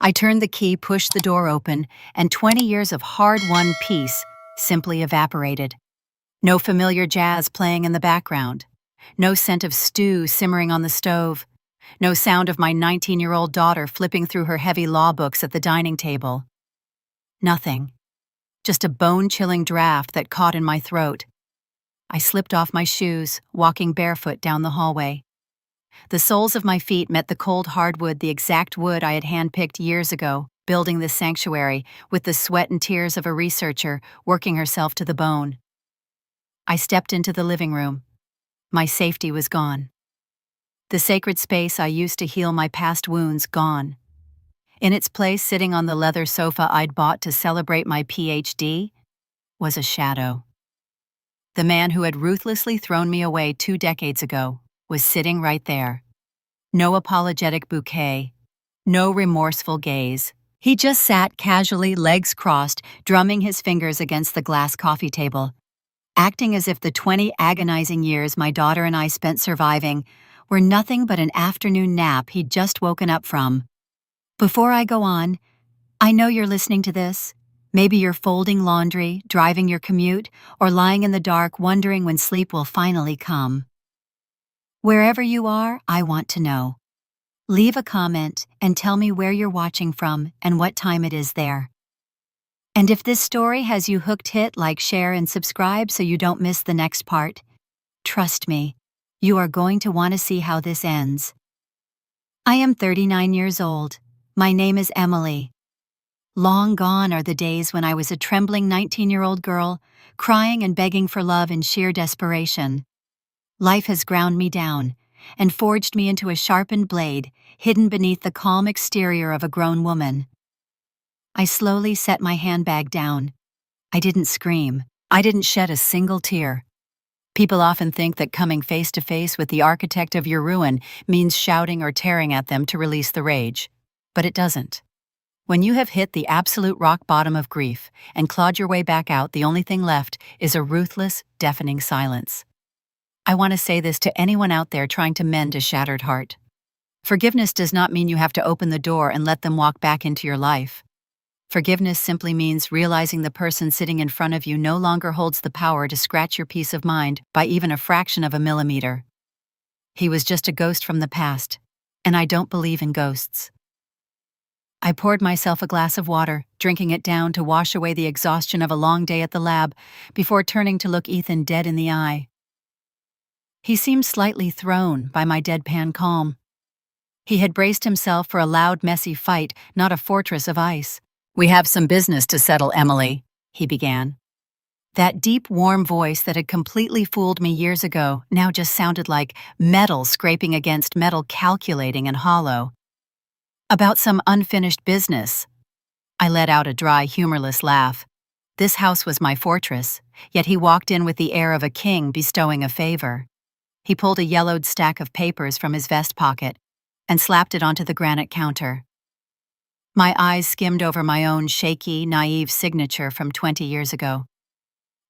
I turned the key, pushed the door open, and 20 years of hard-won peace simply evaporated. No familiar jazz playing in the background. No scent of stew simmering on the stove. No sound of my 19-year-old daughter flipping through her heavy law books at the dining table. Nothing. Just a bone-chilling draft that caught in my throat. I slipped off my shoes, walking barefoot down the hallway. The soles of my feet met the cold hardwood, the exact wood I had handpicked years ago, building this sanctuary with the sweat and tears of a researcher working herself to the bone. I stepped into the living room. My safety was gone. The sacred space I used to heal my past wounds gone. In its place, sitting on the leather sofa I'd bought to celebrate my PhD, was a shadow. The man who had ruthlessly thrown me away 2 decades ago was sitting right there. No apologetic bouquet, no remorseful gaze. He just sat casually, legs crossed, drumming his fingers against the glass coffee table, acting as if the 20 agonizing years my daughter and I spent surviving were nothing but an afternoon nap he'd just woken up from. Before I go on, I know you're listening to this. Maybe you're folding laundry, driving your commute, or lying in the dark wondering when sleep will finally come. Wherever you are, I want to know. Leave a comment and tell me where you're watching from and what time it is there. And if this story has you hooked, hit like, share, and subscribe so you don't miss the next part. Trust me, you are going to want to see how this ends. I am 39 years old. My name is Emily. Long gone are the days when I was a trembling 19-year-old girl, crying and begging for love in sheer desperation. Life has ground me down and forged me into a sharpened blade hidden beneath the calm exterior of a grown woman. I slowly set my handbag down. I didn't scream. I didn't shed a single tear. People often think that coming face to face with the architect of your ruin means shouting or tearing at them to release the rage. But it doesn't. When you have hit the absolute rock bottom of grief and clawed your way back out, the only thing left is a ruthless, deafening silence. I want to say this to anyone out there trying to mend a shattered heart. Forgiveness does not mean you have to open the door and let them walk back into your life. Forgiveness simply means realizing the person sitting in front of you no longer holds the power to scratch your peace of mind by even a fraction of a millimeter. He was just a ghost from the past, and I don't believe in ghosts. I poured myself a glass of water, drinking it down to wash away the exhaustion of a long day at the lab, before turning to look Ethan dead in the eye. He seemed slightly thrown by my deadpan calm. He had braced himself for a loud, messy fight, not a fortress of ice. "We have some business to settle, Emily," he began. That deep, warm voice that had completely fooled me years ago now just sounded like metal scraping against metal, calculating and hollow. "About some unfinished business." I let out a dry, humorless laugh. This house was my fortress, yet he walked in with the air of a king bestowing a favor. He pulled a yellowed stack of papers from his vest pocket and slapped it onto the granite counter. My eyes skimmed over my own shaky, naive signature from 20 years ago.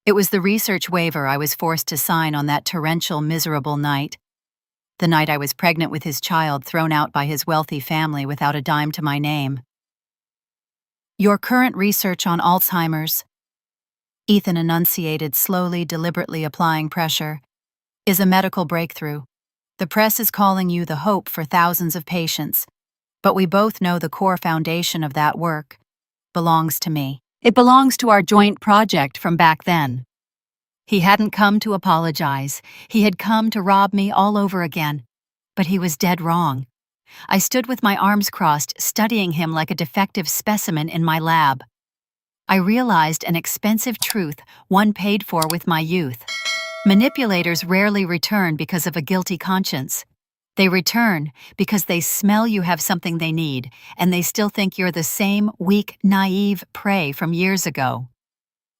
It was the research waiver I was forced to sign on that torrential, miserable night. The night I was pregnant with his child, thrown out by his wealthy family without a dime to my name. "Your current research on Alzheimer's," Ethan enunciated, slowly, deliberately applying pressure, "is a medical breakthrough. The press is calling you the hope for thousands of patients, but we both know the core foundation of that work belongs to me. It belongs to our joint project from back then." He hadn't come to apologize. He had come to rob me all over again. But he was dead wrong. I stood with my arms crossed, studying him like a defective specimen in my lab. I realized an expensive truth, one paid for with my youth. Manipulators rarely return because of a guilty conscience. They return because they smell you have something they need, and they still think you're the same weak, naive prey from years ago.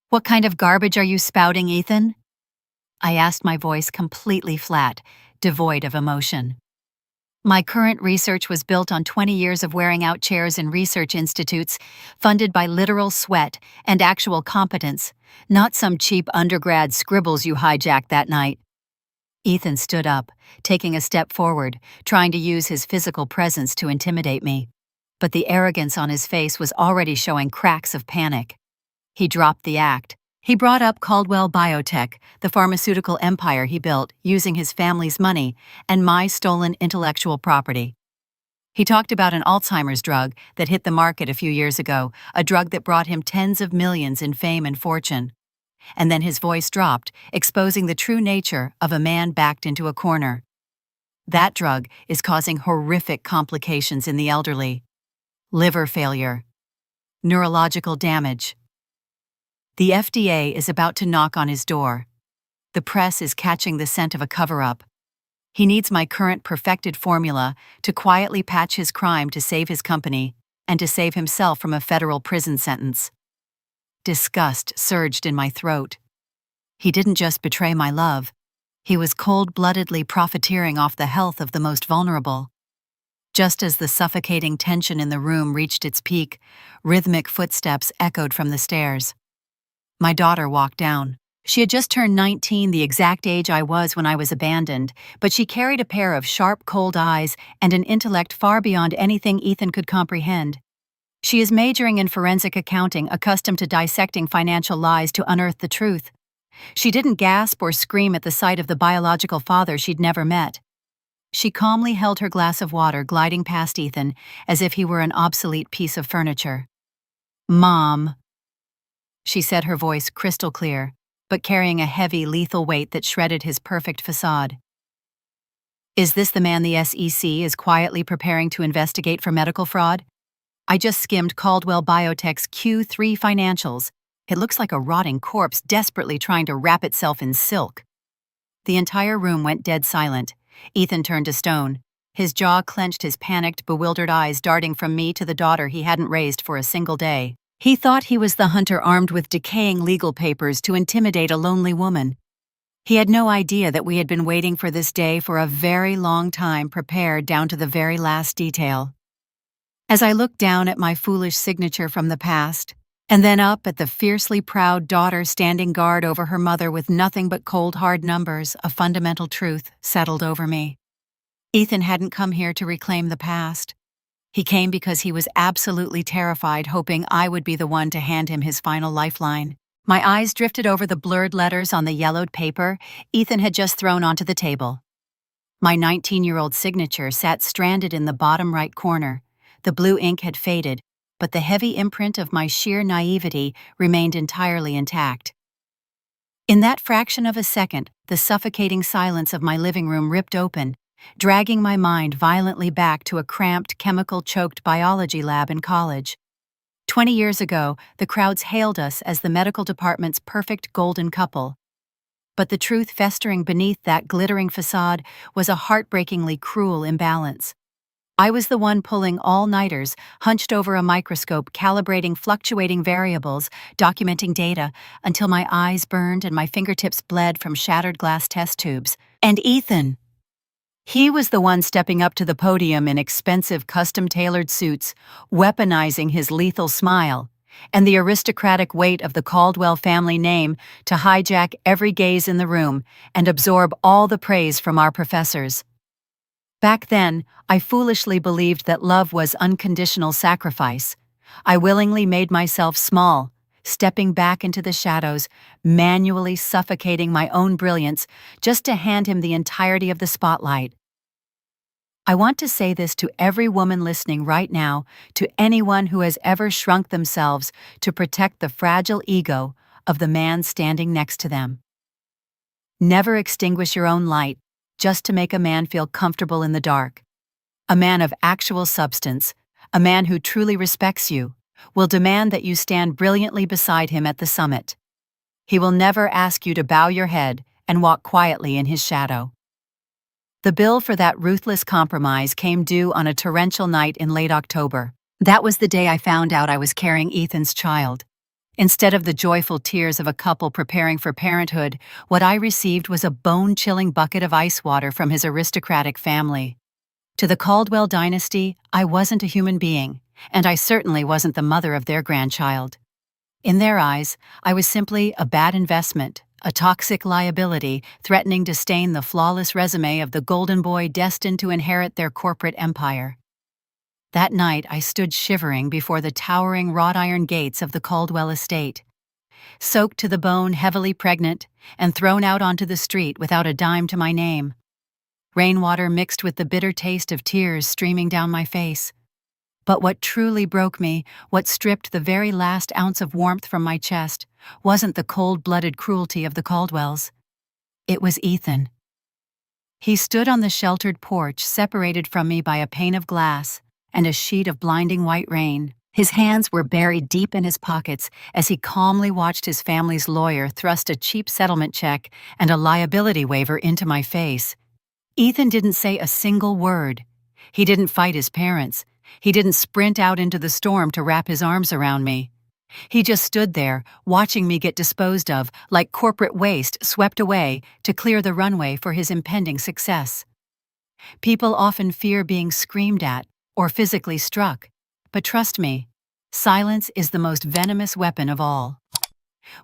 "What kind of garbage are you spouting, Ethan?" I asked, my voice completely flat, devoid of emotion. My current research was built on 20 years of wearing out chairs in research institutes, funded by literal sweat and actual competence, not some cheap undergrad scribbles you hijacked that night. Ethan stood up, taking a step forward, trying to use his physical presence to intimidate me. but the arrogance on his face was already showing cracks of panic. He dropped the act. He brought up Caldwell Biotech, the pharmaceutical empire he built using his family's money and my stolen intellectual property. He talked about an Alzheimer's drug that hit the market a few years ago, a drug that brought him tens of millions in fame and fortune. And then his voice dropped, exposing the true nature of a man backed into a corner. That drug is causing horrific complications in the elderly. Liver failure. Neurological damage. The FDA is about to knock on his door. The press is catching the scent of a cover-up. He needs my current perfected formula to quietly patch his crime to save his company and to save himself from a federal prison sentence. Disgust surged in my throat. He didn't just betray my love. He was cold-bloodedly profiteering off the health of the most vulnerable. Just as the suffocating tension in the room reached its peak, rhythmic footsteps echoed from the stairs. My daughter walked down. She had just turned 19, the exact age I was when I was abandoned, but she carried a pair of sharp, cold eyes and an intellect far beyond anything Ethan could comprehend. She is majoring in forensic accounting, accustomed to dissecting financial lies to unearth the truth. She didn't gasp or scream at the sight of the biological father she'd never met. She calmly held her glass of water, gliding past Ethan as if he were an obsolete piece of furniture. "Mom," she said, her voice crystal clear, but carrying a heavy, lethal weight that shredded his perfect facade. "Is this the man the SEC is quietly preparing to investigate for medical fraud? I just skimmed Caldwell Biotech's Q3 financials. It looks like a rotting corpse desperately trying to wrap itself in silk." The entire room went dead silent. Ethan turned to stone. His jaw clenched, his panicked, bewildered eyes darting from me to the daughter he hadn't raised for a single day. He thought he was the hunter armed with decaying legal papers to intimidate a lonely woman. He had no idea that we had been waiting for this day for a very long time, prepared down to the very last detail. As I looked down at my foolish signature from the past, and then up at the fiercely proud daughter standing guard over her mother with nothing but cold hard numbers, a fundamental truth settled over me. Ethan hadn't come here to reclaim the past. He came because he was absolutely terrified, hoping I would be the one to hand him his final lifeline. My eyes drifted over the blurred letters on the yellowed paper Ethan had just thrown onto the table. My 19-year-old signature sat stranded in the bottom right corner. The blue ink had faded, but the heavy imprint of my sheer naivety remained entirely intact. In that fraction of a second, the suffocating silence of my living room ripped open, dragging my mind violently back to a cramped, chemical-choked biology lab in college. 20 years ago, the crowds hailed us as the medical department's perfect golden couple. But the truth festering beneath that glittering facade was a heartbreakingly cruel imbalance. I was the one pulling all-nighters, hunched over a microscope, calibrating fluctuating variables, documenting data, until my eyes burned and my fingertips bled from shattered glass test tubes. And Ethan! He was the one stepping up to the podium in expensive custom-tailored suits, weaponizing his lethal smile, and the aristocratic weight of the Caldwell family name to hijack every gaze in the room and absorb all the praise from our professors. Back then, I foolishly believed that love was unconditional sacrifice. I willingly made myself small, stepping back into the shadows, manually suffocating my own brilliance just to hand him the entirety of the spotlight. I want to say this to every woman listening right now, to anyone who has ever shrunk themselves to protect the fragile ego of the man standing next to them. Never extinguish your own light just to make a man feel comfortable in the dark. A man of actual substance, a man who truly respects you, will demand that you stand brilliantly beside him at the summit. He will never ask you to bow your head and walk quietly in his shadow. The bill for that ruthless compromise came due on a torrential night in late October. That was the day I found out I was carrying Ethan's child. Instead of the joyful tears of a couple preparing for parenthood, what I received was a bone-chilling bucket of ice water from his aristocratic family. To the Caldwell dynasty, I wasn't a human being, and I certainly wasn't the mother of their grandchild. In their eyes, I was simply a bad investment, a toxic liability threatening to stain the flawless resume of the golden boy destined to inherit their corporate empire. That night I stood shivering before the towering wrought iron gates of the Caldwell estate, soaked to the bone, heavily pregnant, and thrown out onto the street without a dime to my name. Rainwater mixed with the bitter taste of tears streaming down my face. But what truly broke me, what stripped the very last ounce of warmth from my chest, wasn't the cold-blooded cruelty of the Caldwells. It was Ethan. He stood on the sheltered porch, separated from me by a pane of glass and a sheet of blinding white rain. His hands were buried deep in his pockets as he calmly watched his family's lawyer thrust a cheap settlement check and a liability waiver into my face. Ethan didn't say a single word. He didn't fight his parents. He didn't sprint out into the storm to wrap his arms around me. He just stood there, watching me get disposed of like corporate waste swept away to clear the runway for his impending success. People often fear being screamed at or physically struck, but trust me, silence is the most venomous weapon of all.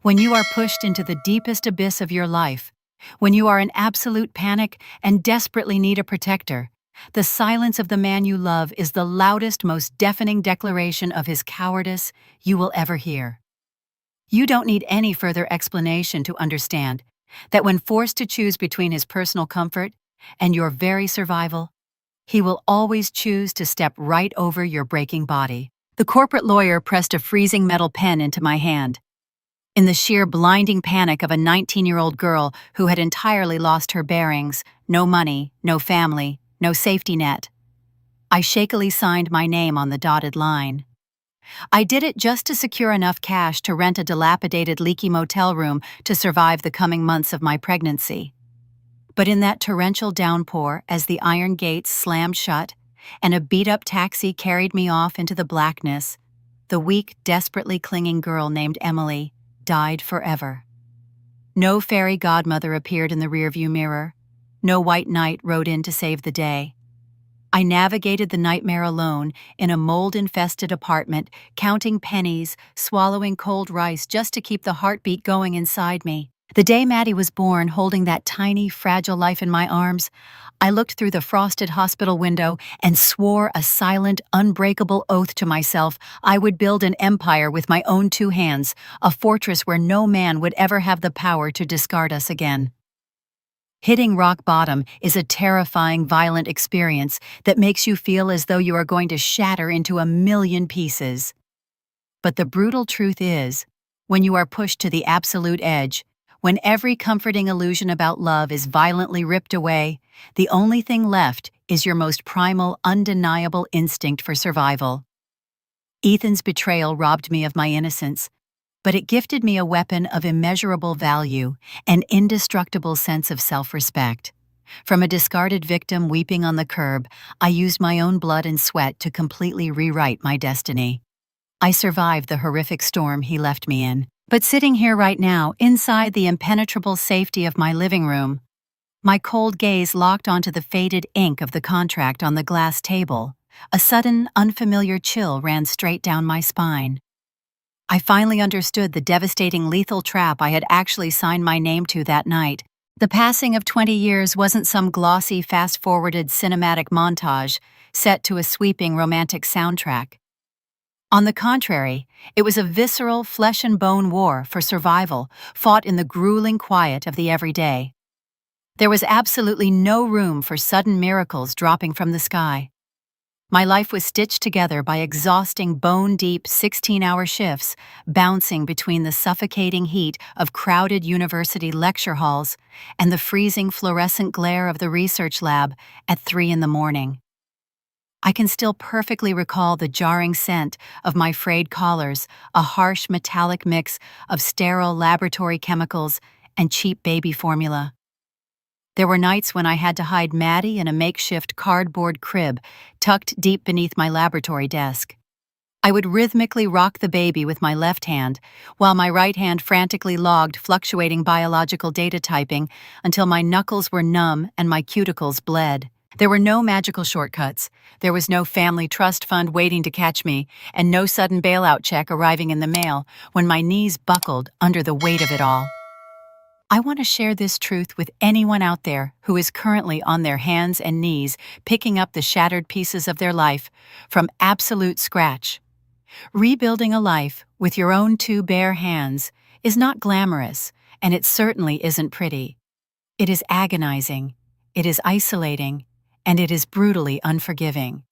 When you are pushed into the deepest abyss of your life, when you are in absolute panic and desperately need a protector, the silence of the man you love is the loudest, most deafening declaration of his cowardice you will ever hear. You don't need any further explanation to understand that when forced to choose between his personal comfort and your very survival, he will always choose to step right over your breaking body. The corporate lawyer pressed a freezing metal pen into my hand. In the sheer blinding panic of a 19-year-old girl who had entirely lost her bearings, no money, no family, no safety net, I shakily signed my name on the dotted line. I did it just to secure enough cash to rent a dilapidated, leaky motel room to survive the coming months of my pregnancy. But in that torrential downpour, as the iron gates slammed shut and a beat-up taxi carried me off into the blackness, the weak, desperately clinging girl named Emily died forever. No fairy godmother appeared in the rearview mirror. No white knight rode in to save the day. I navigated the nightmare alone in a mold-infested apartment, counting pennies, swallowing cold rice just to keep the heartbeat going inside me. The day Maddie was born, holding that tiny, fragile life in my arms, I looked through the frosted hospital window and swore a silent, unbreakable oath to myself I would build an empire with my own two hands, a fortress where no man would ever have the power to discard us again. Hitting rock bottom is a terrifying, violent experience that makes you feel as though you are going to shatter into a million pieces. But the brutal truth is, when you are pushed to the absolute edge, when every comforting illusion about love is violently ripped away, the only thing left is your most primal, undeniable instinct for survival. Ethan's betrayal robbed me of my innocence, but it gifted me a weapon of immeasurable value, an indestructible sense of self-respect. From a discarded victim weeping on the curb, I used my own blood and sweat to completely rewrite my destiny. I survived the horrific storm he left me in. But sitting here right now, inside the impenetrable safety of my living room, my cold gaze locked onto the faded ink of the contract on the glass table, a sudden, unfamiliar chill ran straight down my spine. I finally understood the devastating lethal trap I had actually signed my name to that night. The passing of 20 years wasn't some glossy, fast-forwarded cinematic montage set to a sweeping romantic soundtrack. On the contrary, it was a visceral, flesh-and-bone war for survival, fought in the grueling quiet of the everyday. There was absolutely no room for sudden miracles dropping from the sky. My life was stitched together by exhausting, bone-deep 16-hour shifts, bouncing between the suffocating heat of crowded university lecture halls and the freezing fluorescent glare of the research lab at 3 a.m. I can still perfectly recall the jarring scent of my frayed collars, a harsh metallic mix of sterile laboratory chemicals and cheap baby formula. There were nights when I had to hide Maddie in a makeshift cardboard crib tucked deep beneath my laboratory desk. I would rhythmically rock the baby with my left hand, while my right hand frantically logged fluctuating biological data typing until my knuckles were numb and my cuticles bled. There were no magical shortcuts. There was no family trust fund waiting to catch me, and no sudden bailout check arriving in the mail when my knees buckled under the weight of it all. I want to share this truth with anyone out there who is currently on their hands and knees picking up the shattered pieces of their life from absolute scratch. Rebuilding a life with your own two bare hands is not glamorous, and it certainly isn't pretty. It is agonizing, it is isolating, and it is brutally unforgiving.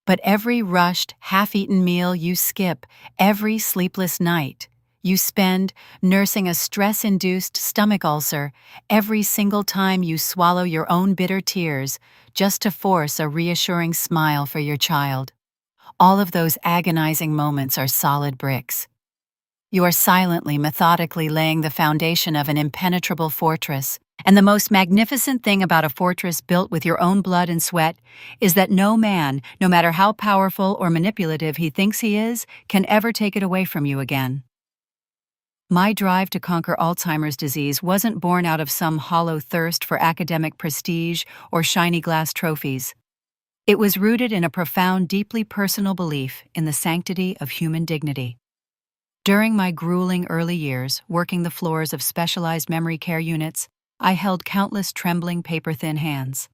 But every rushed, half-eaten meal you skip, every sleepless night you spend nursing a stress-induced stomach ulcer, every single time you swallow your own bitter tears just to force a reassuring smile for your child, all of those agonizing moments are solid bricks. You are silently, methodically laying the foundation of an impenetrable fortress. And the most magnificent thing about a fortress built with your own blood and sweat is that no man, no matter how powerful or manipulative he thinks he is, can ever take it away from you again. My drive to conquer Alzheimer's disease wasn't born out of some hollow thirst for academic prestige or shiny glass trophies. It was rooted in a profound, deeply personal belief in the sanctity of human dignity. During my grueling early years, working the floors of specialized memory care units, I held countless trembling, paper-thin hands.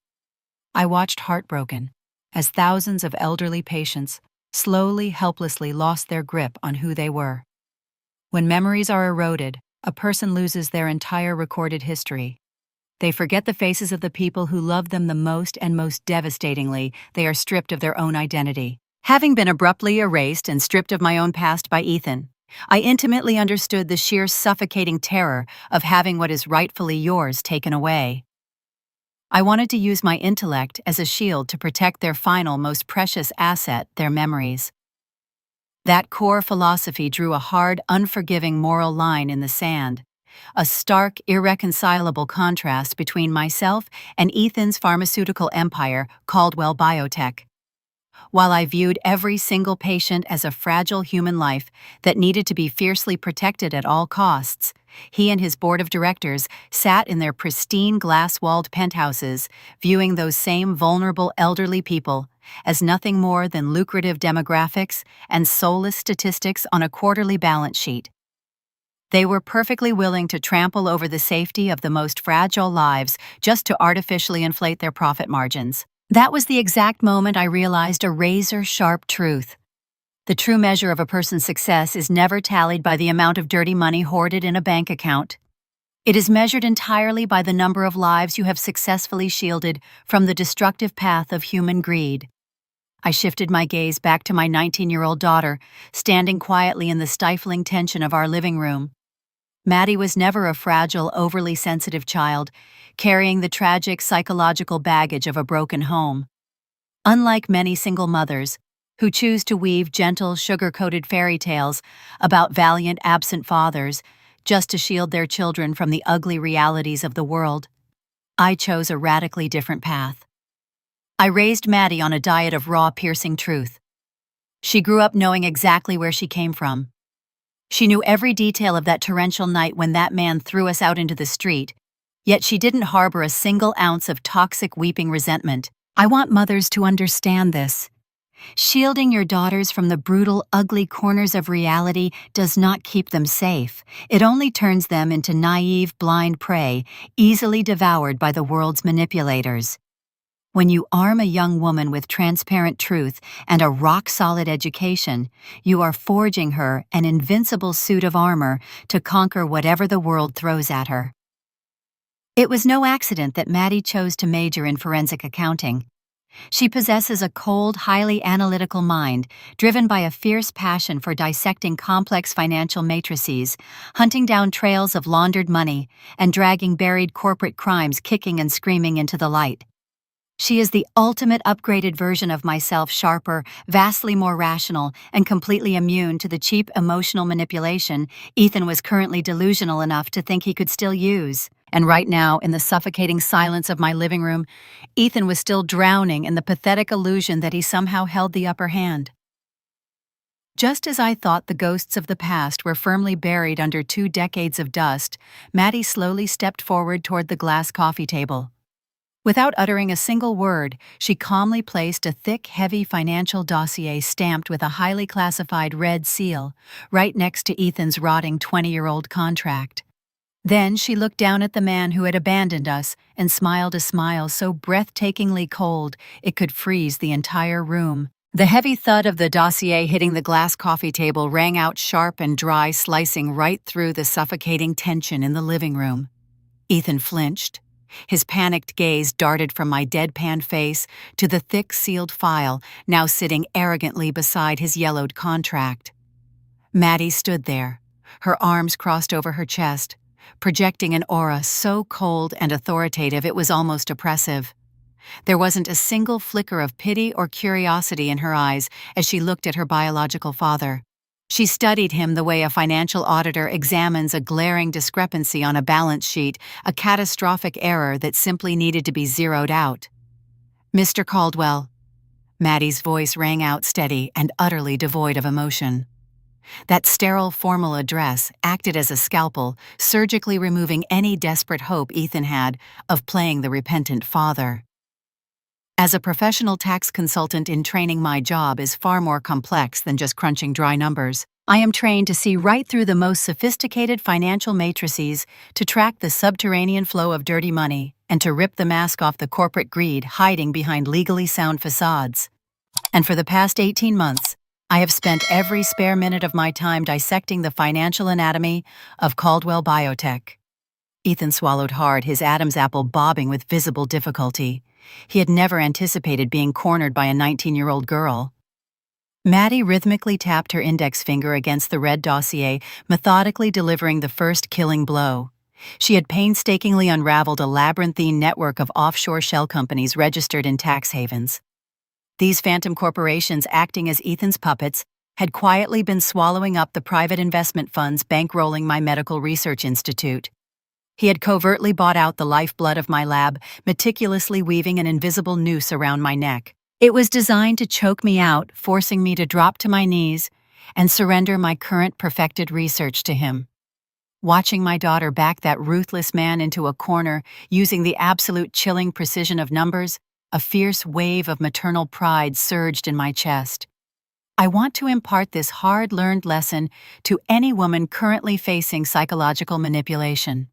I watched heartbroken as thousands of elderly patients slowly, helplessly lost their grip on who they were. When memories are eroded, a person loses their entire recorded history. They forget the faces of the people who loved them the most, and most devastatingly, they are stripped of their own identity. Having been abruptly erased and stripped of my own past by Ethan, I intimately understood the sheer suffocating terror of having what is rightfully yours taken away. I wanted to use my intellect as a shield to protect their final, most precious asset, their memories. That core philosophy drew a hard, unforgiving moral line in the sand, a stark, irreconcilable contrast between myself and Ethan's pharmaceutical empire, Caldwell Biotech. While I viewed every single patient as a fragile human life that needed to be fiercely protected at all costs, he and his board of directors sat in their pristine glass-walled penthouses, viewing those same vulnerable elderly people as nothing more than lucrative demographics and soulless statistics on a quarterly balance sheet. They were perfectly willing to trample over the safety of the most fragile lives just to artificially inflate their profit margins. That was the exact moment I realized a razor-sharp truth. The true measure of a person's success is never tallied by the amount of dirty money hoarded in a bank account. It is measured entirely by the number of lives you have successfully shielded from the destructive path of human greed. I shifted my gaze back to my 19-year-old daughter, standing quietly in the stifling tension of our living room. Maddie was never a fragile, overly sensitive child, carrying the tragic psychological baggage of a broken home. Unlike many single mothers, who choose to weave gentle, sugar-coated fairy tales about valiant, absent fathers just to shield their children from the ugly realities of the world, I chose a radically different path. I raised Maddie on a diet of raw, piercing truth. She grew up knowing exactly where she came from. She knew every detail of that torrential night when that man threw us out into the street, yet she didn't harbor a single ounce of toxic, weeping resentment. I want mothers to understand this. Shielding your daughters from the brutal, ugly corners of reality does not keep them safe. It only turns them into naive, blind prey, easily devoured by the world's manipulators. When you arm a young woman with transparent truth and a rock-solid education, you are forging her an invincible suit of armor to conquer whatever the world throws at her. It was no accident that Maddie chose to major in forensic accounting. She possesses a cold, highly analytical mind, driven by a fierce passion for dissecting complex financial matrices, hunting down trails of laundered money, and dragging buried corporate crimes kicking and screaming into the light. She is the ultimate upgraded version of myself, sharper, vastly more rational, and completely immune to the cheap emotional manipulation Ethan was currently delusional enough to think he could still use. And right now, in the suffocating silence of my living room, Ethan was still drowning in the pathetic illusion that he somehow held the upper hand. Just as I thought the ghosts of the past were firmly buried under 2 decades of dust, Maddie slowly stepped forward toward the glass coffee table. Without uttering a single word, she calmly placed a thick, heavy financial dossier stamped with a highly classified red seal right next to Ethan's rotting 20-year-old contract. Then she looked down at the man who had abandoned us and smiled a smile so breathtakingly cold it could freeze the entire room. The heavy thud of the dossier hitting the glass coffee table rang out sharp and dry, slicing right through the suffocating tension in the living room. Ethan flinched. His panicked gaze darted from my deadpan face to the thick, sealed file now sitting arrogantly beside his yellowed contract. Maddie stood there, her arms crossed over her chest, projecting an aura so cold and authoritative it was almost oppressive. There wasn't a single flicker of pity or curiosity in her eyes as she looked at her biological father. She studied him the way a financial auditor examines a glaring discrepancy on a balance sheet, a catastrophic error that simply needed to be zeroed out. "Mr. Caldwell." Maddie's voice rang out steady and utterly devoid of emotion. That sterile formal address acted as a scalpel, surgically removing any desperate hope Ethan had of playing the repentant father. As a professional tax consultant in training, my job is far more complex than just crunching dry numbers. I am trained to see right through the most sophisticated financial matrices, to track the subterranean flow of dirty money, and to rip the mask off the corporate greed hiding behind legally sound facades. And for the past 18 months, I have spent every spare minute of my time dissecting the financial anatomy of Caldwell Biotech. Ethan swallowed hard, his Adam's apple bobbing with visible difficulty. He had never anticipated being cornered by a 19-year-old girl. Maddie rhythmically tapped her index finger against the red dossier, methodically delivering the first killing blow. She had painstakingly unraveled a labyrinthine network of offshore shell companies registered in tax havens. These phantom corporations, acting as Ethan's puppets, had quietly been swallowing up the private investment funds bankrolling my medical research institute. He had covertly bought out the lifeblood of my lab, meticulously weaving an invisible noose around my neck. It was designed to choke me out, forcing me to drop to my knees and surrender my current perfected research to him. Watching my daughter back that ruthless man into a corner, using the absolute chilling precision of numbers, a fierce wave of maternal pride surged in my chest. I want to impart this hard-learned lesson to any woman currently facing psychological manipulation.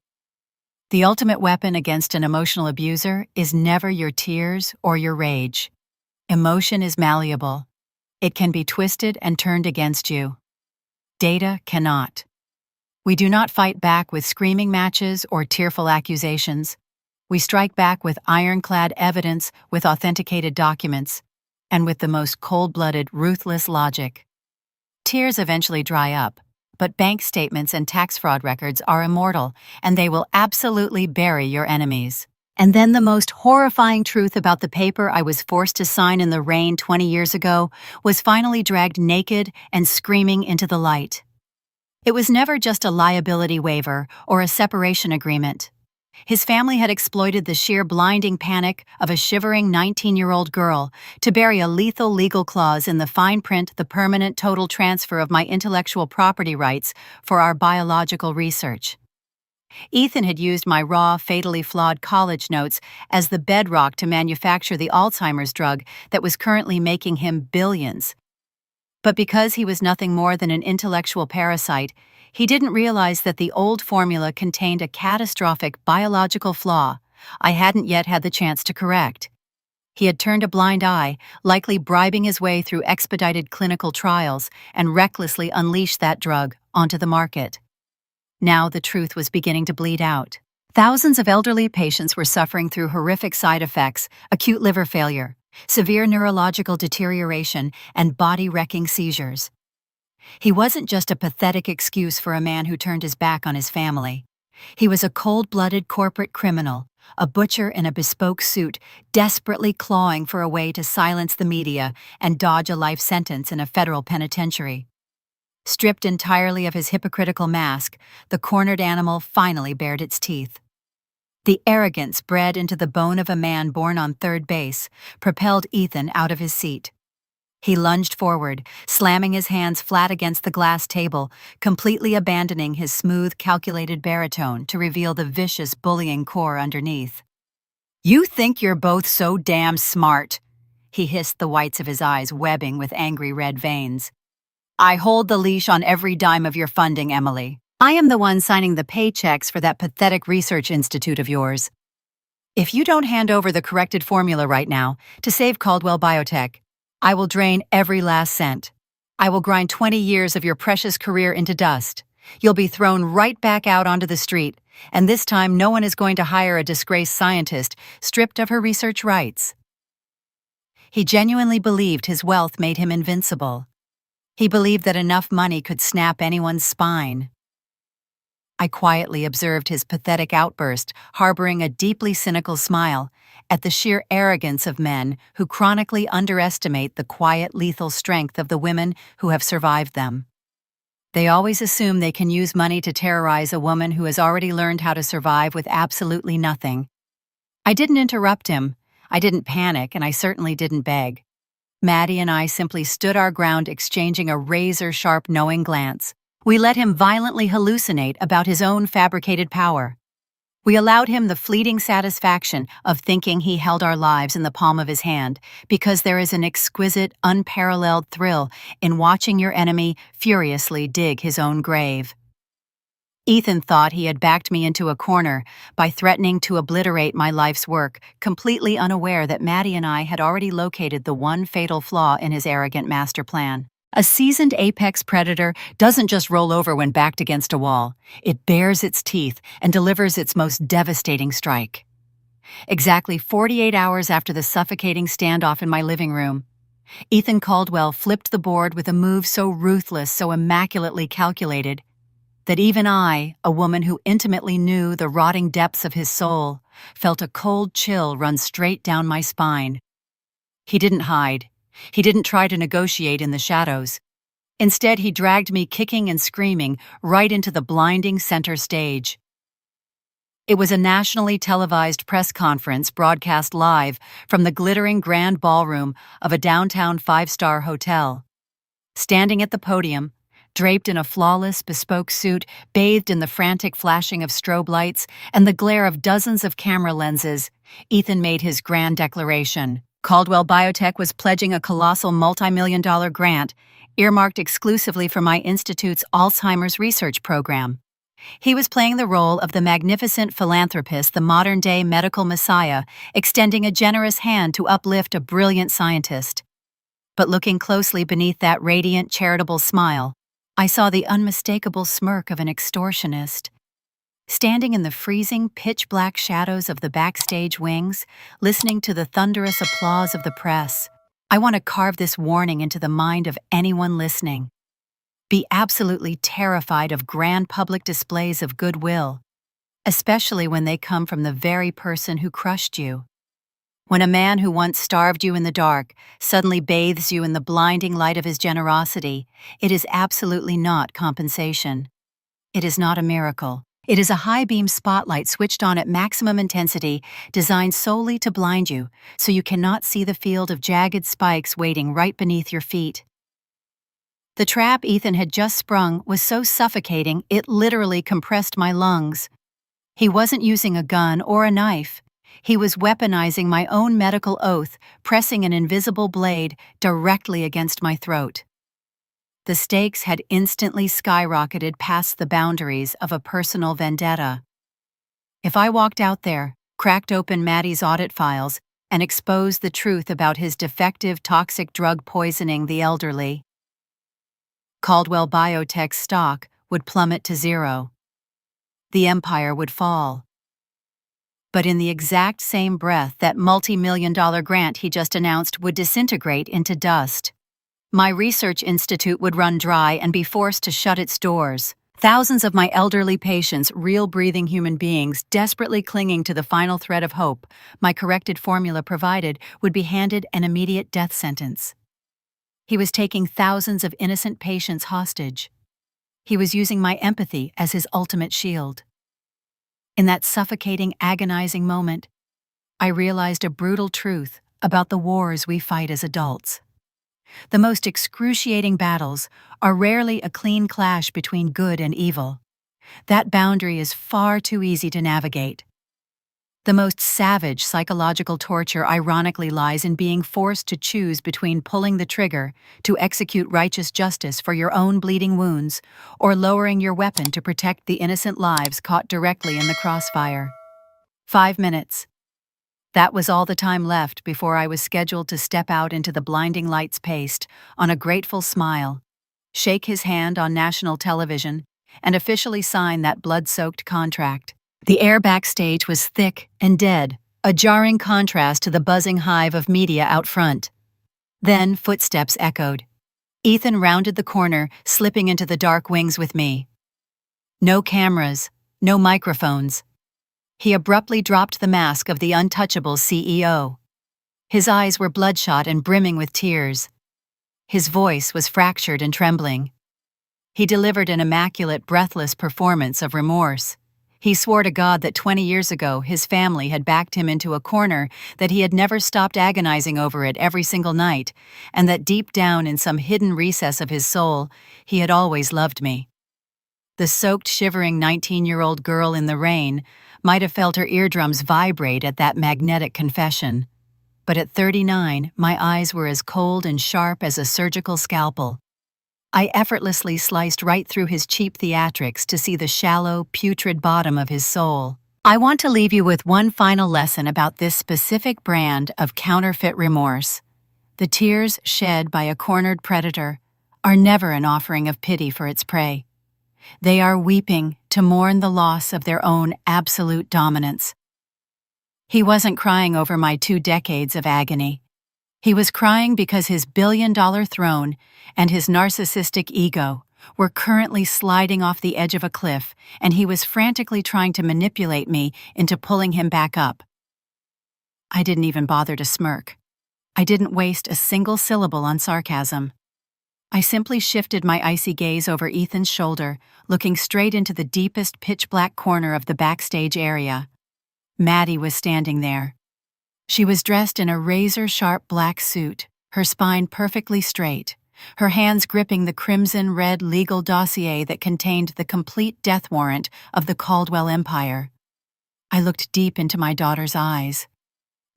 The ultimate weapon against an emotional abuser is never your tears or your rage. Emotion is malleable. It can be twisted and turned against you. Data cannot. We do not fight back with screaming matches or tearful accusations. We strike back with ironclad evidence, with authenticated documents, and with the most cold-blooded, ruthless logic. Tears eventually dry up, but bank statements and tax fraud records are immortal, and they will absolutely bury your enemies. And then the most horrifying truth about the paper I was forced to sign in the rain 20 years ago was finally dragged naked and screaming into the light. It was never just a liability waiver or a separation agreement. His family had exploited the sheer blinding panic of a shivering 19-year-old girl to bury a lethal legal clause in the fine print, the permanent total transfer of my intellectual property rights for our biological research. Ethan had used my raw, fatally flawed college notes as the bedrock to manufacture the Alzheimer's drug that was currently making him billions. But because he was nothing more than an intellectual parasite, he didn't realize that the old formula contained a catastrophic biological flaw I hadn't yet had the chance to correct. He had turned a blind eye, likely bribing his way through expedited clinical trials, and recklessly unleashed that drug onto the market. Now the truth was beginning to bleed out. Thousands of elderly patients were suffering through horrific side effects, acute liver failure, severe neurological deterioration, and body-wrecking seizures. He wasn't just a pathetic excuse for a man who turned his back on his family. He was a cold-blooded corporate criminal, a butcher in a bespoke suit, desperately clawing for a way to silence the media and dodge a life sentence in a federal penitentiary. Stripped entirely of his hypocritical mask, the cornered animal finally bared its teeth. The arrogance bred into the bone of a man born on third base propelled Ethan out of his seat. He lunged forward, slamming his hands flat against the glass table, completely abandoning his smooth, calculated baritone to reveal the vicious, bullying core underneath. "You think you're both so damn smart," he hissed, the whites of his eyes webbing with angry red veins. "I hold the leash on every dime of your funding, Emily. I am the one signing the paychecks for that pathetic research institute of yours. If you don't hand over the corrected formula right now to save Caldwell Biotech, I will drain every last cent. I will grind 20 years of your precious career into dust. You'll be thrown right back out onto the street, and this time no one is going to hire a disgraced scientist stripped of her research rights. He genuinely believed his wealth made him invincible. He believed that enough money could snap anyone's spine. I quietly observed his pathetic outburst, harboring a deeply cynical smile at the sheer arrogance of men who chronically underestimate the quiet, lethal strength of the women who have survived them. They always assume they can use money to terrorize a woman who has already learned how to survive with absolutely nothing. I didn't interrupt him, I didn't panic, and I certainly didn't beg. Maddie and I simply stood our ground, exchanging a razor-sharp knowing glance. We let him violently hallucinate about his own fabricated power. We allowed him the fleeting satisfaction of thinking he held our lives in the palm of his hand, because there is an exquisite, unparalleled thrill in watching your enemy furiously dig his own grave. Ethan thought he had backed me into a corner by threatening to obliterate my life's work, completely unaware that Maddie and I had already located the one fatal flaw in his arrogant master plan. A seasoned apex predator doesn't just roll over when backed against a wall. It bares its teeth and delivers its most devastating strike. Exactly 48 hours after the suffocating standoff in my living room, Ethan Caldwell flipped the board with a move so ruthless, so immaculately calculated, that even I, a woman who intimately knew the rotting depths of his soul, felt a cold chill run straight down my spine. He didn't hide. He didn't try to negotiate in the shadows. Instead, he dragged me kicking and screaming right into the blinding center stage. It was a nationally televised press conference broadcast live from the glittering grand ballroom of a downtown five-star hotel. Standing at the podium, draped in a flawless, bespoke suit, bathed in the frantic flashing of strobe lights and the glare of dozens of camera lenses, Ethan made his grand declaration. Caldwell Biotech was pledging a colossal multi-million-dollar grant, earmarked exclusively for my institute's Alzheimer's research program. He was playing the role of the magnificent philanthropist, the modern-day medical messiah, extending a generous hand to uplift a brilliant scientist. But looking closely beneath that radiant, charitable smile, I saw the unmistakable smirk of an extortionist. Standing in the freezing, pitch-black shadows of the backstage wings, listening to the thunderous applause of the press, I want to carve this warning into the mind of anyone listening. Be absolutely terrified of grand public displays of goodwill, especially when they come from the very person who crushed you. When a man who once starved you in the dark suddenly bathes you in the blinding light of his generosity, it is absolutely not compensation. It is not a miracle. It is a high-beam spotlight switched on at maximum intensity, designed solely to blind you, so you cannot see the field of jagged spikes waiting right beneath your feet. The trap Ethan had just sprung was so suffocating it literally compressed my lungs. He wasn't using a gun or a knife. He was weaponizing my own medical oath, pressing an invisible blade directly against my throat. The stakes had instantly skyrocketed past the boundaries of a personal vendetta. If I walked out there, cracked open Maddie's audit files, and exposed the truth about his defective toxic drug poisoning the elderly, Caldwell Biotech's stock would plummet to zero. The empire would fall. But in the exact same breath, that multi-million-dollar grant he just announced would disintegrate into dust. My research institute would run dry and be forced to shut its doors. Thousands of my elderly patients, real breathing human beings, desperately clinging to the final thread of hope my corrected formula provided, would be handed an immediate death sentence. He was taking thousands of innocent patients hostage. He was using my empathy as his ultimate shield. In that suffocating, agonizing moment, I realized a brutal truth about the wars we fight as adults. The most excruciating battles are rarely a clean clash between good and evil. That boundary is far too easy to navigate. The most savage psychological torture ironically lies in being forced to choose between pulling the trigger to execute righteous justice for your own bleeding wounds or lowering your weapon to protect the innocent lives caught directly in the crossfire. 5 minutes. That was all the time left before I was scheduled to step out into the blinding lights paced, on a grateful smile, shake his hand on national television, and officially sign that blood-soaked contract. The air backstage was thick and dead, a jarring contrast to the buzzing hive of media out front. Then footsteps echoed. Ethan rounded the corner, slipping into the dark wings with me. No cameras, no microphones. He abruptly dropped the mask of the untouchable CEO. His eyes were bloodshot and brimming with tears. His voice was fractured and trembling. He delivered an immaculate, breathless performance of remorse. He swore to God that 20 years ago his family had backed him into a corner, that he had never stopped agonizing over it every single night, and that deep down in some hidden recess of his soul, he had always loved me. The soaked, shivering 19-year-old girl in the rain might have felt her eardrums vibrate at that magnetic confession. But at 39, my eyes were as cold and sharp as a surgical scalpel. I effortlessly sliced right through his cheap theatrics to see the shallow, putrid bottom of his soul. I want to leave you with one final lesson about this specific brand of counterfeit remorse. The tears shed by a cornered predator are never an offering of pity for its prey. They are weeping to mourn the loss of their own absolute dominance. He wasn't crying over my 2 decades of agony. He was crying because his billion-dollar throne and his narcissistic ego were currently sliding off the edge of a cliff, and he was frantically trying to manipulate me into pulling him back up. I didn't even bother to smirk. I didn't waste a single syllable on sarcasm. I simply shifted my icy gaze over Ethan's shoulder, looking straight into the deepest pitch-black corner of the backstage area. Maddie was standing there. She was dressed in a razor-sharp black suit, her spine perfectly straight, her hands gripping the crimson-red legal dossier that contained the complete death warrant of the Caldwell Empire. I looked deep into my daughter's eyes.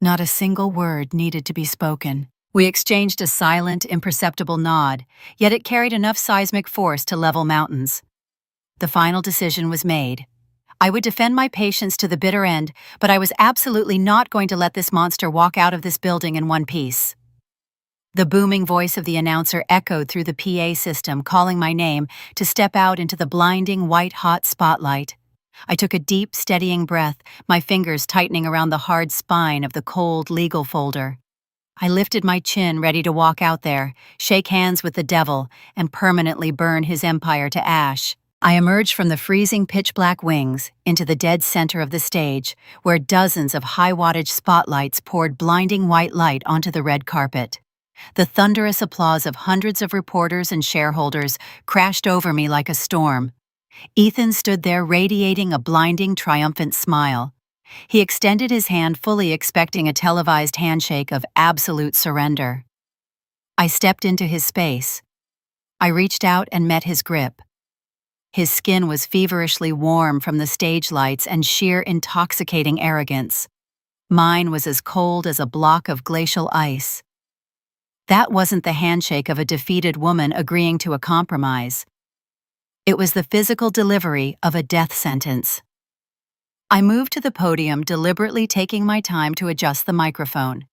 Not a single word needed to be spoken. We exchanged a silent, imperceptible nod, yet it carried enough seismic force to level mountains. The final decision was made. I would defend my patients to the bitter end, but I was absolutely not going to let this monster walk out of this building in one piece. The booming voice of the announcer echoed through the PA system, calling my name to step out into the blinding, white-hot spotlight. I took a deep, steadying breath, my fingers tightening around the hard spine of the cold legal folder. I lifted my chin, ready to walk out there, shake hands with the devil, and permanently burn his empire to ash. I emerged from the freezing pitch-black wings into the dead center of the stage, where dozens of high-wattage spotlights poured blinding white light onto the red carpet. The thunderous applause of hundreds of reporters and shareholders crashed over me like a storm. Ethan stood there radiating a blinding, triumphant smile. He extended his hand, fully expecting a televised handshake of absolute surrender. I stepped into his space. I reached out and met his grip. His skin was feverishly warm from the stage lights and sheer intoxicating arrogance. Mine was as cold as a block of glacial ice. That wasn't the handshake of a defeated woman agreeing to a compromise. It was the physical delivery of a death sentence. I moved to the podium, deliberately taking my time to adjust the microphone.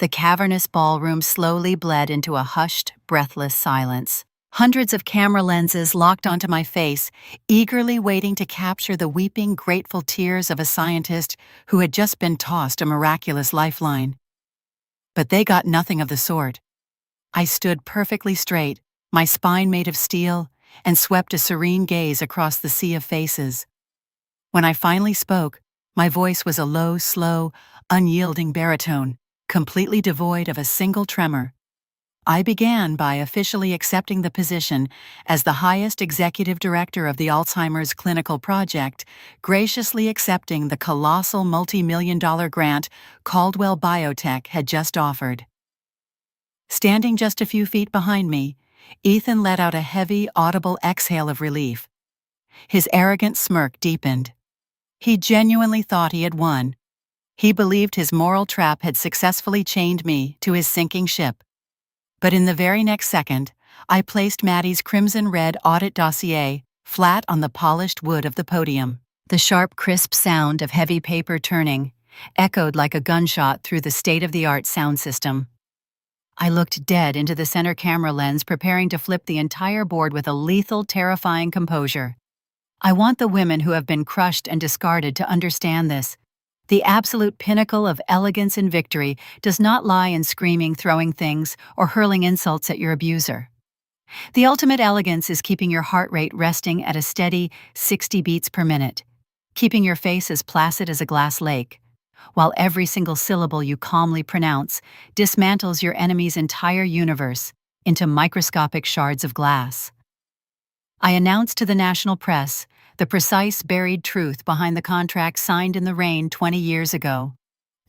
The cavernous ballroom slowly bled into a hushed, breathless silence. Hundreds of camera lenses locked onto my face, eagerly waiting to capture the weeping, grateful tears of a scientist who had just been tossed a miraculous lifeline. But they got nothing of the sort. I stood perfectly straight, my spine made of steel, and swept a serene gaze across the sea of faces. When I finally spoke, my voice was a low, slow, unyielding baritone, completely devoid of a single tremor. I began by officially accepting the position as the highest executive director of the Alzheimer's Clinical Project, graciously accepting the colossal multi-million-dollar grant Caldwell Biotech had just offered. Standing just a few feet behind me, Ethan let out a heavy, audible exhale of relief. His arrogant smirk deepened. He genuinely thought he had won, He believed his moral trap had successfully chained me to his sinking ship. But in the very next second, I placed Maddie's crimson-red audit dossier flat on the polished wood of the podium. The sharp, crisp sound of heavy paper turning echoed like a gunshot through the state-of-the-art sound system. I looked dead into the center camera lens, preparing to flip the entire board with a lethal, terrifying composure. I want the women who have been crushed and discarded to understand this. The absolute pinnacle of elegance and victory does not lie in screaming, throwing things, or hurling insults at your abuser. The ultimate elegance is keeping your heart rate resting at a steady 60 beats per minute, keeping your face as placid as a glass lake, while every single syllable you calmly pronounce dismantles your enemy's entire universe into microscopic shards of glass. I announced to the national press the precise buried truth behind the contract signed in the rain 20 years ago.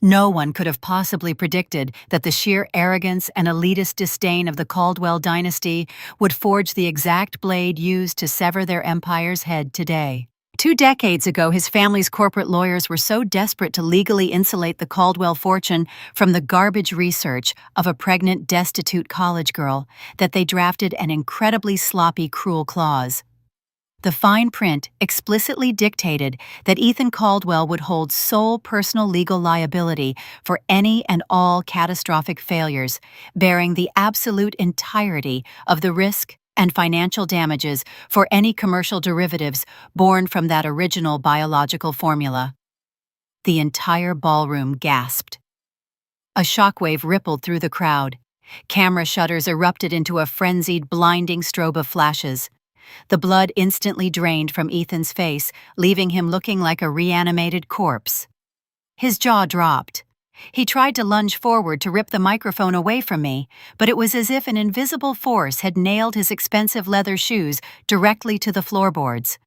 No one could have possibly predicted that the sheer arrogance and elitist disdain of the Caldwell dynasty would forge the exact blade used to sever their empire's head today. 2 decades ago, his family's corporate lawyers were so desperate to legally insulate the Caldwell fortune from the garbage research of a pregnant, destitute college girl that they drafted an incredibly sloppy, cruel clause. The fine print explicitly dictated that Ethan Caldwell would hold sole personal legal liability for any and all catastrophic failures, bearing the absolute entirety of the risk and financial damages for any commercial derivatives born from that original biological formula. The entire ballroom gasped. A shockwave rippled through the crowd. Camera shutters erupted into a frenzied, blinding strobe of flashes. The blood instantly drained from Ethan's face, leaving him looking like a reanimated corpse. His jaw dropped. He tried to lunge forward to rip the microphone away from me, but it was as if an invisible force had nailed his expensive leather shoes directly to the floorboards.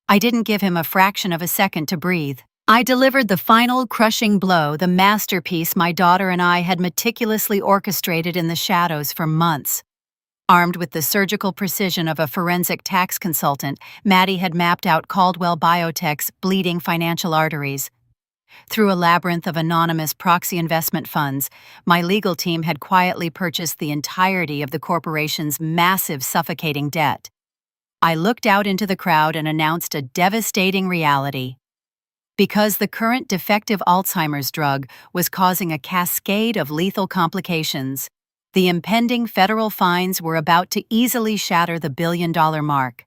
I didn't give him a fraction of a second to breathe. I delivered the final crushing blow, the masterpiece my daughter and I had meticulously orchestrated in the shadows for months. Armed with the surgical precision of a forensic tax consultant, Maddie had mapped out Caldwell Biotech's bleeding financial arteries. Through a labyrinth of anonymous proxy investment funds, my legal team had quietly purchased the entirety of the corporation's massive, suffocating debt. I looked out into the crowd and announced a devastating reality. Because the current defective Alzheimer's drug was causing a cascade of lethal complications, the impending federal fines were about to easily shatter the billion-dollar mark.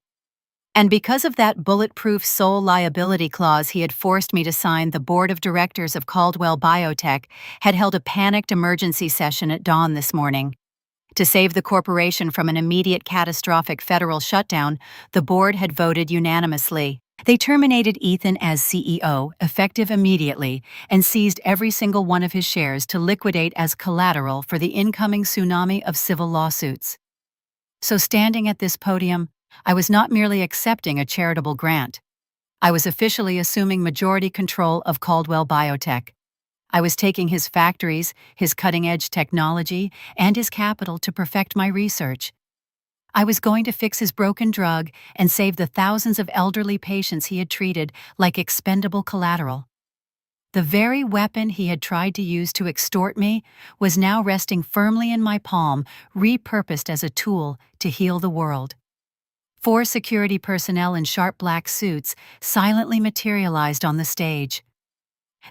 And because of that bulletproof sole liability clause he had forced me to sign, the board of directors of Caldwell Biotech had held a panicked emergency session at dawn this morning. To save the corporation from an immediate catastrophic federal shutdown, the board had voted unanimously. They terminated Ethan as CEO, effective immediately, and seized every single one of his shares to liquidate as collateral for the incoming tsunami of civil lawsuits. So standing at this podium, I was not merely accepting a charitable grant. I was officially assuming majority control of Caldwell Biotech. I was taking his factories, his cutting-edge technology, and his capital to perfect my research. I was going to fix his broken drug and save the thousands of elderly patients he had treated like expendable collateral. The very weapon he had tried to use to extort me was now resting firmly in my palm, repurposed as a tool to heal the world. 4 security personnel in sharp black suits silently materialized on the stage.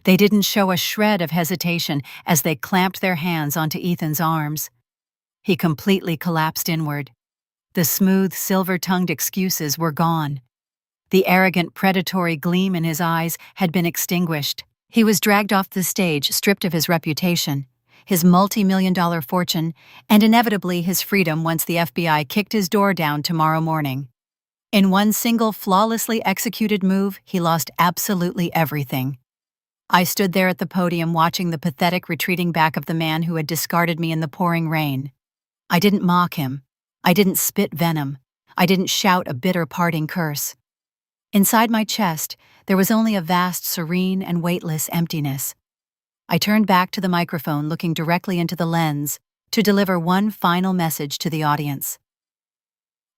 They didn't show a shred of hesitation as they clamped their hands onto Ethan's arms. He completely collapsed inward. The smooth, silver-tongued excuses were gone. The arrogant, predatory gleam in his eyes had been extinguished. He was dragged off the stage, stripped of his reputation, his multi-million-dollar fortune, and inevitably his freedom once the FBI kicked his door down tomorrow morning. In one single, flawlessly executed move, he lost absolutely everything. I stood there at the podium watching the pathetic retreating back of the man who had discarded me in the pouring rain. I didn't mock him. I didn't spit venom. I didn't shout a bitter parting curse. Inside my chest, there was only a vast, serene, and weightless emptiness. I turned back to the microphone, looking directly into the lens, to deliver one final message to the audience.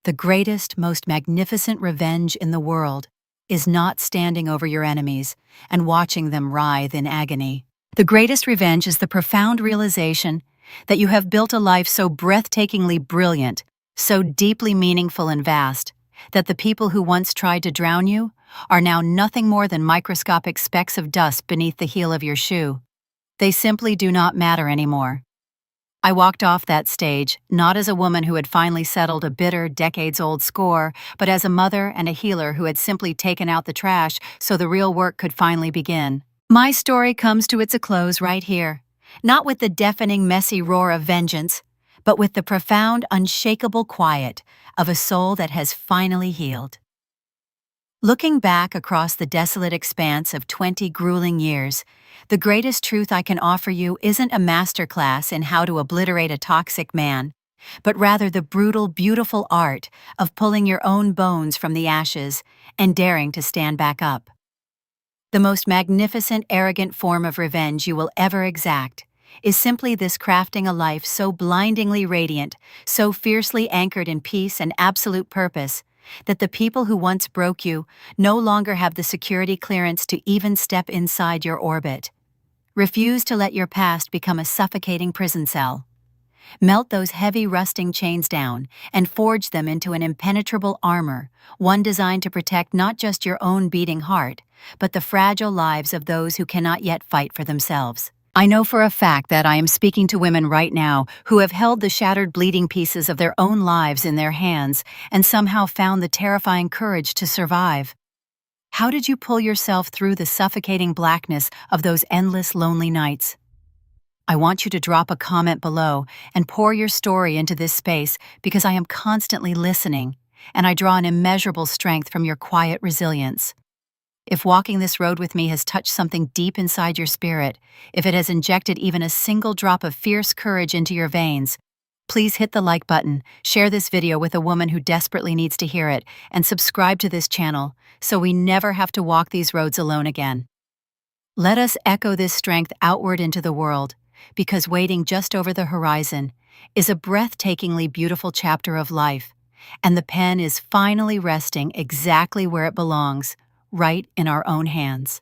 The greatest, most magnificent revenge in the world is not standing over your enemies and watching them writhe in agony. The greatest revenge is the profound realization that you have built a life so breathtakingly brilliant, so deeply meaningful and vast, that the people who once tried to drown you are now nothing more than microscopic specks of dust beneath the heel of your shoe. They simply do not matter anymore. I walked off that stage, not as a woman who had finally settled a bitter, decades-old score, but as a mother and a healer who had simply taken out the trash so the real work could finally begin. My story comes to its close right here, not with the deafening, messy roar of vengeance, but with the profound, unshakable quiet of a soul that has finally healed. Looking back across the desolate expanse of 20 grueling years, the greatest truth I can offer you isn't a masterclass in how to obliterate a toxic man, but rather the brutal, beautiful art of pulling your own bones from the ashes and daring to stand back up. The most magnificent, arrogant form of revenge you will ever exact is simply this: crafting a life so blindingly radiant, so fiercely anchored in peace and absolute purpose, that the people who once broke you no longer have the security clearance to even step inside your orbit. Refuse to let your past become a suffocating prison cell. Melt those heavy, rusting chains down and forge them into an impenetrable armor, one designed to protect not just your own beating heart, but the fragile lives of those who cannot yet fight for themselves. I know for a fact that I am speaking to women right now who have held the shattered, bleeding pieces of their own lives in their hands and somehow found the terrifying courage to survive. How did you pull yourself through the suffocating blackness of those endless, lonely nights? I want you to drop a comment below and pour your story into this space, because I am constantly listening, and I draw an immeasurable strength from your quiet resilience. If walking this road with me has touched something deep inside your spirit, if it has injected even a single drop of fierce courage into your veins, please hit the like button, share this video with a woman who desperately needs to hear it, and subscribe to this channel so we never have to walk these roads alone again. Let us echo this strength outward into the world, because waiting just over the horizon is a breathtakingly beautiful chapter of life, and the pen is finally resting exactly where it belongs, right in our own hands.